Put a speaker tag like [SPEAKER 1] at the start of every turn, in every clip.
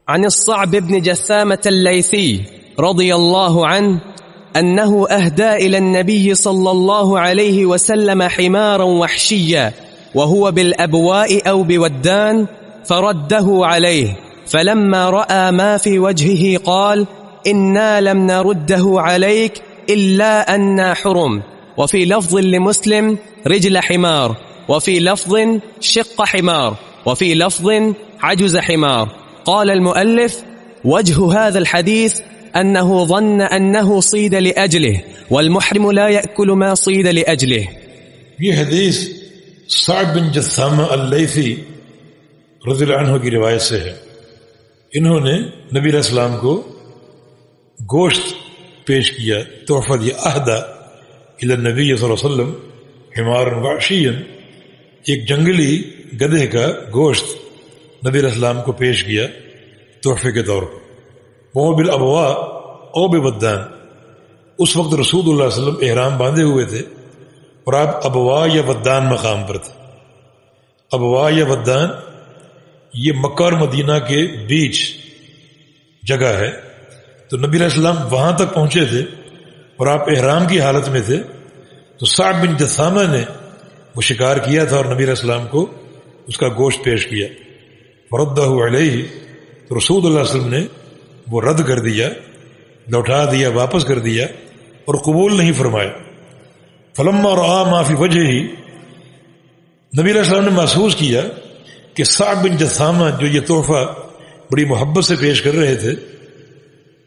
[SPEAKER 1] عن الصعب بن جثامة الليثي رضي الله عنه أنه أهدى إلى النبي صلى الله عليه وسلم حمارا وحشيا وهو بالأبواء أو بودان فرده عليه، فلما رأى ما في وجهه قال: إنا لم نرده عليك إلا أننا حرم. وفي لفظ لمسلم: رجل حمار، وفي لفظ: شق حمار، وفي لفظ: عجز حمار. قال المؤلف: وجه هذا الحديث أنه ظن أنه صيد لأجله، والمحرم لا يأكل ما صيد لأجله.
[SPEAKER 2] یہ حدیث صعب بن جثامہ اللیثی رضی اللہ عنہ کی روایت سے ہے. انہوں نے نبی علیہ السلام کو گوشت پیش کیا، تحفہ دیا. اہدا الی النبی صلی اللہ علیہ وسلم حمار وحشیا، ایک جنگلی گدھے کا گوشت نبی علیہ السلام کو پیش کیا تحفے کے طور پر. وہ بالابواء او بودان، اس وقت رسول اللہ صلی اللہ علیہ وسلم احرام باندھے ہوئے تھے اور آپ ابوا یا ودان مقام پر تھے. ابوا یا ودان یہ مکہ اور مدینہ کے بیچ جگہ ہے. تو نبی علیہ السلام وہاں تک پہنچے تھے اور آپ احرام کی حالت میں تھے. تو صعب بن جثامہ نے وہ شکار کیا تھا اور نبی علیہ السلام کو اس کا گوشت پیش کیا. فردہ علیہ، تو رسول اللہ علیہ وسلم نے وہ رد کر دیا، لوٹا دیا، واپس کر دیا اور قبول نہیں فرمایا. فلما رآ ما فی وجہہ، نبی علیہ السلام نے محسوس کیا کہ صعب بن جثامہ جو یہ تحفہ بڑی محبت سے پیش کر رہے تھے،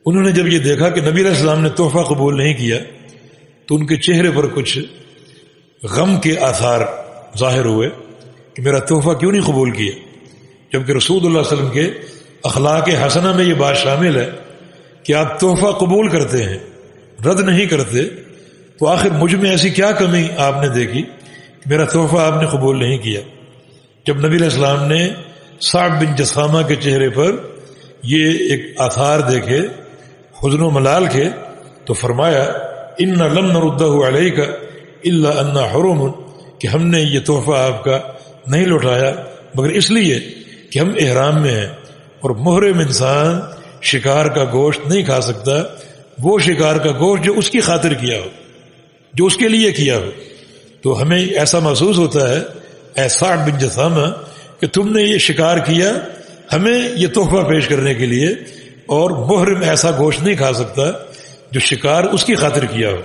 [SPEAKER 2] انہوں نے جب یہ دیکھا کہ نبی علیہ السلام نے تحفہ قبول نہیں کیا تو ان کے چہرے پر کچھ غم کے آثار ظاہر ہوئے کہ میرا تحفہ کیوں نہیں قبول کیا، جبکہ رسول اللہ علیہ وسلم کے اخلاق حسنہ میں یہ بات شامل ہے کہ آپ تحفہ قبول کرتے ہیں، رد نہیں کرتے. تو آخر مجھ میں ایسی کیا کمی آپ نے دیکھی کہ میرا تحفہ آپ نے قبول نہیں کیا؟ جب نبی علیہ السلام نے صعب بن جثامہ کے چہرے پر یہ ایک آثار دیکھے حزن و ملال کے تو فرمایا: ان لم نردہ علیک الا انا حرم، کہ ہم نے یہ تحفہ آپ کا نہیں لوٹایا مگر اس لیے کہ ہم احرام میں ہیں اور محرم انسان شکار کا گوشت نہیں کھا سکتا، وہ شکار کا گوشت جو اس کی خاطر کیا ہو، جو اس کے لیے کیا ہو. تو ہمیں ایسا محسوس ہوتا ہے اے صعب بن جثامہ کہ تم نے یہ شکار کیا ہمیں یہ تحفہ پیش کرنے کے لیے، اور محرم ایسا گوشت نہیں کھا سکتا جو شکار اس کی خاطر کیا ہو.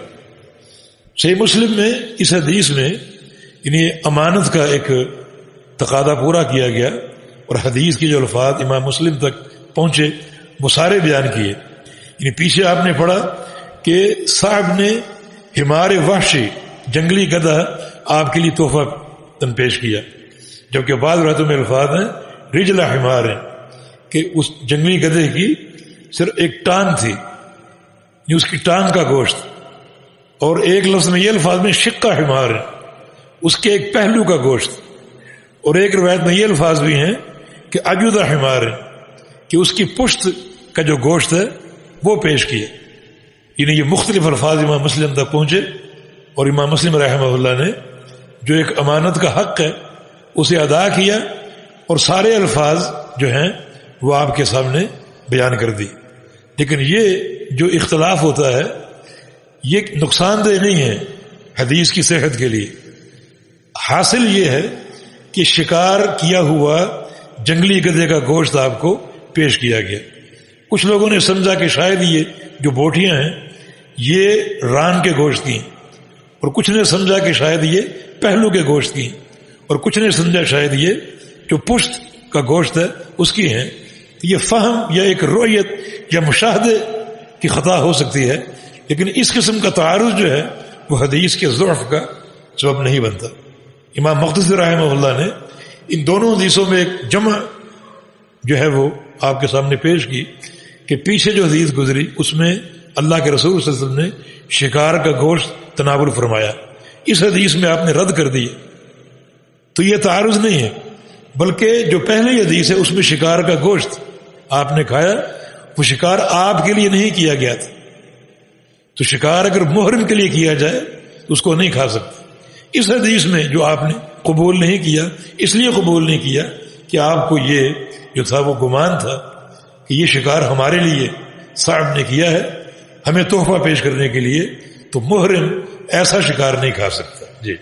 [SPEAKER 2] صحیح مسلم میں اس حدیث میں یعنی امانت کا ایک تقاضا پورا کیا گیا اور حدیث کی جو الفاظ امام مسلم تک پہنچے وہ سارے بیان کیے. یعنی پیچھے آپ نے پڑھا کہ صاحب نے حمار وحشی جنگلی گدھا آپ کے لیے تحفہ پیش کیا، جبکہ بعض روایتوں میں الفاظ ہیں رجل حمار ہیں کہ اس جنگلی گدھے کی صرف ایک ٹانگ تھی، اس کی ٹانگ کا گوشت. اور ایک لفظ میں یہ الفاظ میں شقہ حمار ہے، اس کے ایک پہلو کا گوشت. اور ایک روایت میں یہ الفاظ بھی ہیں کہ اجودہ حمار ہے کہ اس کی پشت کا جو گوشت ہے وہ پیش کیا. یعنی یہ مختلف الفاظ امام مسلم تک پہنچے اور امام مسلم رحمہ اللہ نے جو ایک امانت کا حق ہے اسے ادا کیا اور سارے الفاظ جو ہیں وہ آپ کے سامنے بیان کر دی. لیکن یہ جو اختلاف ہوتا ہے یہ نقصان دہ نہیں ہے حدیث کی صحت کے لیے. حاصل یہ ہے کہ شکار کیا ہوا جنگلی گدھے کا گوشت آپ کو پیش کیا گیا. کچھ لوگوں نے سمجھا کہ شاید یہ جو بوٹیاں ہیں یہ ران کے گوشت کی، اور کچھ نے سمجھا کہ شاید یہ پہلو کے گوشت کی، اور کچھ نے سمجھا شاید یہ جو پشت کا گوشت ہے اس کی ہیں. یہ فہم یا ایک رویت یا مشاہدے کی خطا ہو سکتی ہے، لیکن اس قسم کا تعارض جو ہے وہ حدیث کے ضعف کا سبب نہیں بنتا. امام مقدسی رحمہ اللہ نے ان دونوں حدیثوں میں ایک جمع جو ہے وہ آپ کے سامنے پیش کی کہ پیچھے جو حدیث گزری اس میں اللہ کے رسول صلی اللہ علیہ وسلم نے شکار کا گوشت تناول فرمایا، اس حدیث میں آپ نے رد کر دی. تو یہ تعارض نہیں ہے، بلکہ جو پہلی حدیث ہے اس میں شکار کا گوشت آپ نے کھایا، وہ شکار آپ کے لیے نہیں کیا گیا تھا. تو شکار اگر محرم کے لیے کیا جائے تو اس کو نہیں کھا سکتے. اس حدیث میں جو آپ نے قبول نہیں کیا، اس لیے قبول نہیں کیا کہ آپ کو یہ جو تھا وہ گمان تھا کہ کہ یہ شکار ہمارے لیے صاحب نے کیا ہے، ہمیں تحفہ پیش کرنے کے لیے، تو محرم ایسا شکار نہیں کھا سکتا. جی